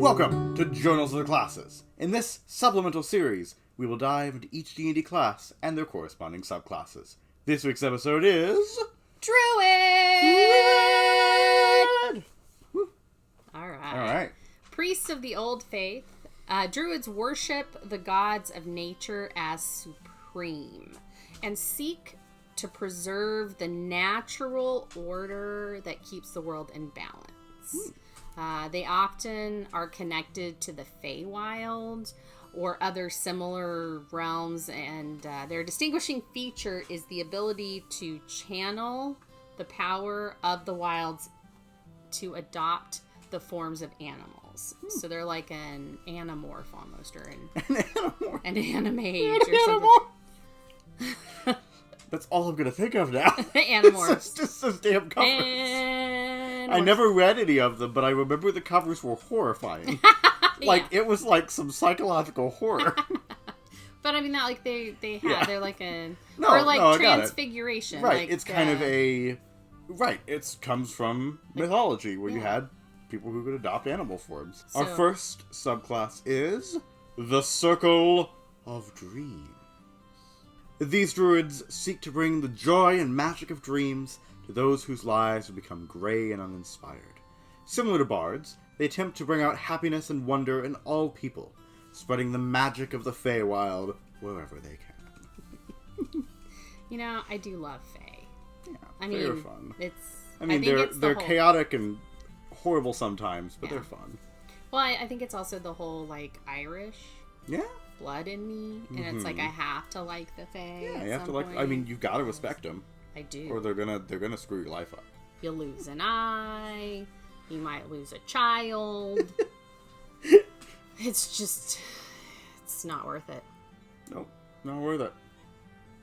Welcome to Journals of the Classes. In this supplemental series, we will dive into each D&D class and their corresponding subclasses. This week's episode is... Druid! Alright. Priests of the Old Faith. Druids worship the gods of nature as supreme and seek to preserve the natural order that keeps the world in balance. They often are connected to the Feywild or other similar realms, and their distinguishing feature is the ability to channel the power of the wilds to adopt the forms of animals. So they're like an animorph almost, or an animage or something. That's all I'm going to think of now. Animorphs. It's just those damn covers. I never read any of them, but I remember the covers were horrifying. It was like some psychological horror. But I mean, not like they're like a... No, or like no, transfiguration. Right, like, it's kind of a... Right, it comes from mythology, where you had people who could adopt animal forms. So, our first subclass is the Circle of Dreams. These druids seek to bring the joy and magic of dreams to those whose lives have become gray and uninspired. Similar to bards, they attempt to bring out happiness and wonder in all people, spreading the magic of the Feywild wherever they can. You know, I do love Fey. Yeah, I Fey are mean, fun. They're chaotic and horrible sometimes, but they're fun. Well, I think it's also the whole, like, Irish blood in me, and it's like I have to like the Fae. Yeah, you have to like. I mean, you've got to respect them. I do. Or they're gonna screw your life up. You'll lose an eye. You might lose a child. It's not worth it. Nope, not worth it.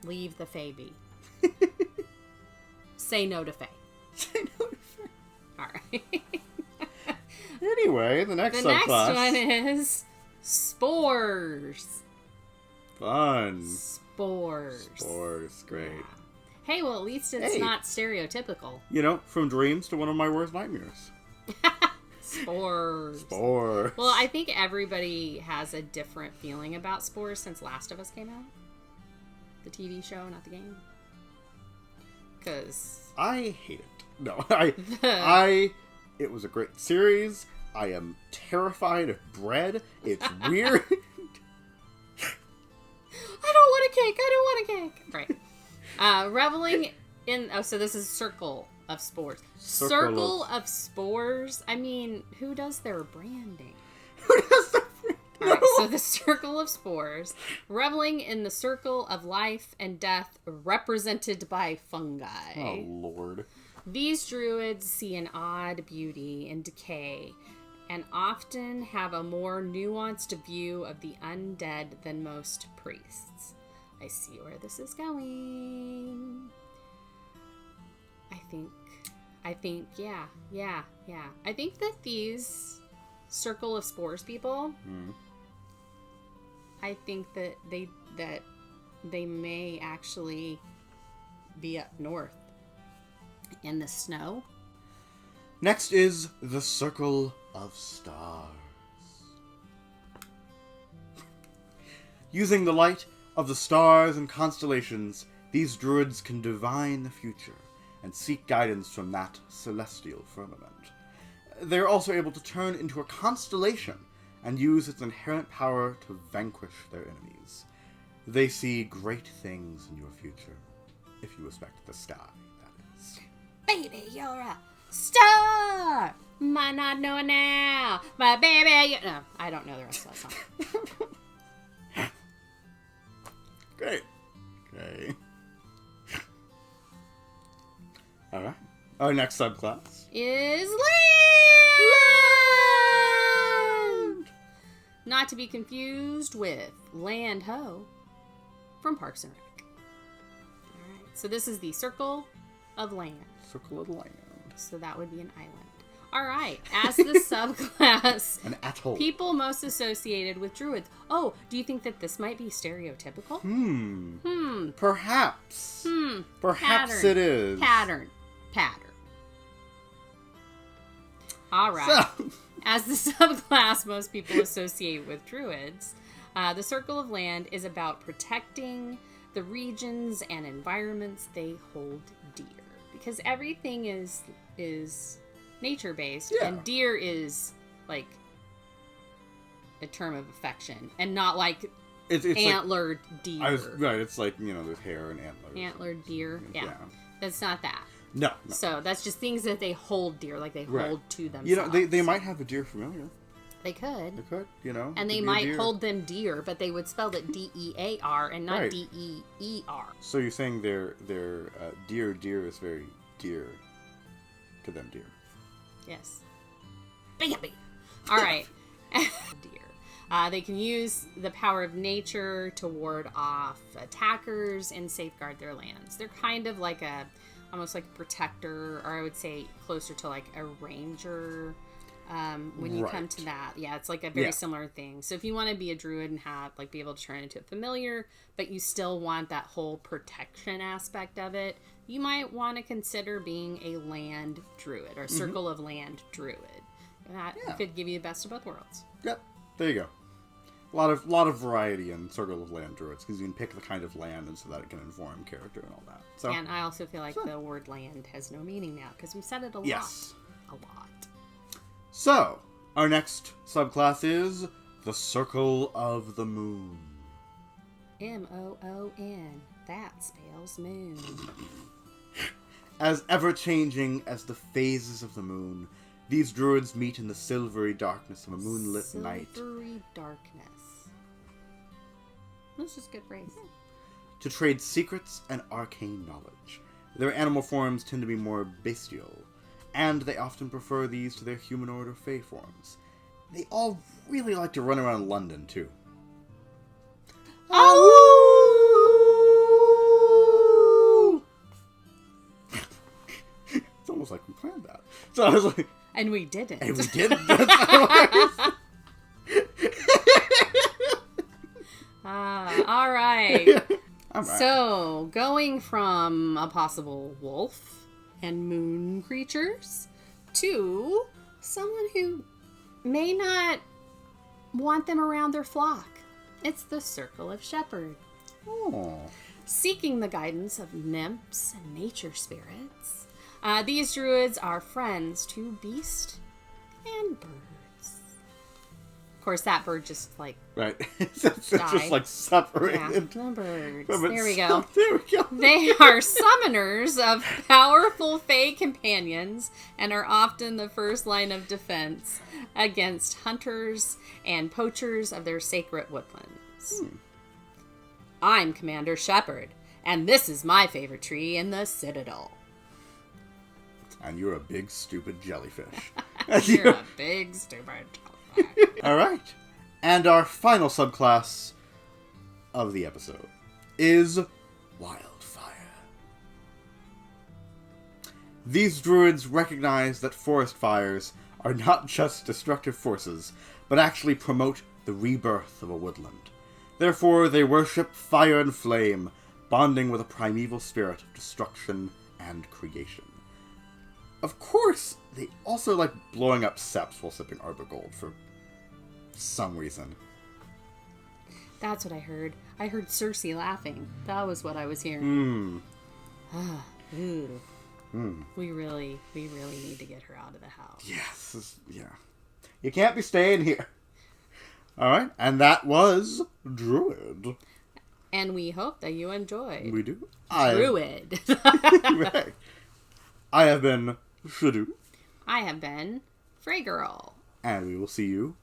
Leave the Fae be. Say no to Fae. Say no to Fae. All right. Anyway, the next subclass. Next one is spores. Fun. Spores, great. Yeah. Hey, well, at least it's not stereotypical. You know, from dreams to one of my worst nightmares. Spores. Spores. Well, I think everybody has a different feeling about spores since Last of Us came out. The TV show, not the game. Because... I hate it. No, it was a great series. I am terrified of bread. It's weird. I don't want a cake. Right. Reveling in... Oh, so this is Circle of Spores. Circle of Spores? I mean, who does their branding? All right, so the Circle of Spores. Reveling in the circle of life and death represented by fungi. Oh, Lord. These druids see an odd beauty in decay and often have a more nuanced view of the undead than most priests. I see where this is going. I think, yeah. I think that these Circle of Spores people, I think that they may actually be up north in the snow. Next is the Circle of Stars. Using the light of the stars and constellations, these druids can divine the future and seek guidance from that celestial firmament. They're also able to turn into a constellation and use its inherent power to vanquish their enemies. They see great things in your future, if you respect the sky, that is. Baby, you're a star! Might not know it now, but baby, no, I don't know the rest of that song. Great. Okay. Alright. Our next subclass is land! Not to be confused with Land Ho from Parks and Rec. Alright, so this is the Circle of Land. Circle of Land. So that would be an island. Alright, as the subclass, an atoll. People most associated with druids. Oh, do you think that this might be stereotypical? Perhaps. Perhaps Pattern. it is. Pattern. Alright. So, As the subclass most people associate with druids, the Circle of Land is about protecting the regions and environments they hold dear. Because everything is nature-based, and deer is, like, a term of affection, and not, like, it's antlered like, deer. Right, it's like, there's hair and antlers. Antlered deer, yeah. That's not that. No. So that's just things that they hold dear, like they hold to themselves. They might have a deer familiar. They could. And they might hold them dear, but they would spell it D-E-A-R and not D-E-E-R. So you're saying their deer is very dear to them, dear. Yes. Bambi. All right. Deer. They can use the power of nature to ward off attackers and safeguard their lands. They're kind of like almost like a protector, or I would say closer to like a ranger. When you come to that, it's like a very similar thing. So if you want to be a druid and be able to turn into a familiar, but you still want that whole protection aspect of it, you might want to consider being a land druid or a circle of land druid. That could give you the best of both worlds. Yep, there you go. A lot of variety in Circle of Land druids, because you can pick the kind of land and so that it can inform character and all that. So, and I also feel like the word land has no meaning now, because we said it a lot. Yes. A lot. So, our next subclass is the Circle of the Moon. M-O-O-N. That spells moon. As ever-changing as the phases of the moon, these druids meet in the silvery darkness of a moonlit night. Silvery darkness. That's just a good phrase. To trade secrets and arcane knowledge. Their animal forms tend to be more bestial, and they often prefer these to their humanoid or fey forms. They all really like to run around London, too. Oh! It's almost like we planned that. So I was like... And we didn't. All right. So, going from a possible wolf and moon creatures to someone who may not want them around their flock. It's the Circle of Shepherd. Oh. Seeking the guidance of nymphs and nature spirits, these druids are friends to beast and birds. Of course, that bird just like right. It's just like separated. Yeah, the birds. There we go. There we go. They are summoners of powerful fey companions and are often the first line of defense against hunters and poachers of their sacred woodlands. I'm Commander Shepherd, and this is my favorite tree in the Citadel. And you're a big, stupid jellyfish. You're a big, stupid jellyfish. All right. And our final subclass of the episode is Wildfire. These druids recognize that forest fires are not just destructive forces, but actually promote the rebirth of a woodland. Therefore, they worship fire and flame, bonding with a primeval spirit of destruction and creation. Of course, they also like blowing up seps while sipping Arbor Gold for some reason. That's what I heard. I heard Cersei laughing. That was what I was hearing. We really need to get her out of the house. Yes, yeah. You can't be staying here. All right, and that was Druid. And we hope that you enjoyed. We do. Druid. Right. I have been SHDU. I have been Fraygirl. And we will see you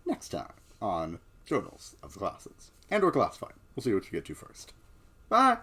next time on Journals of the Classes. And or Classified. We'll see what you get to first. Bye!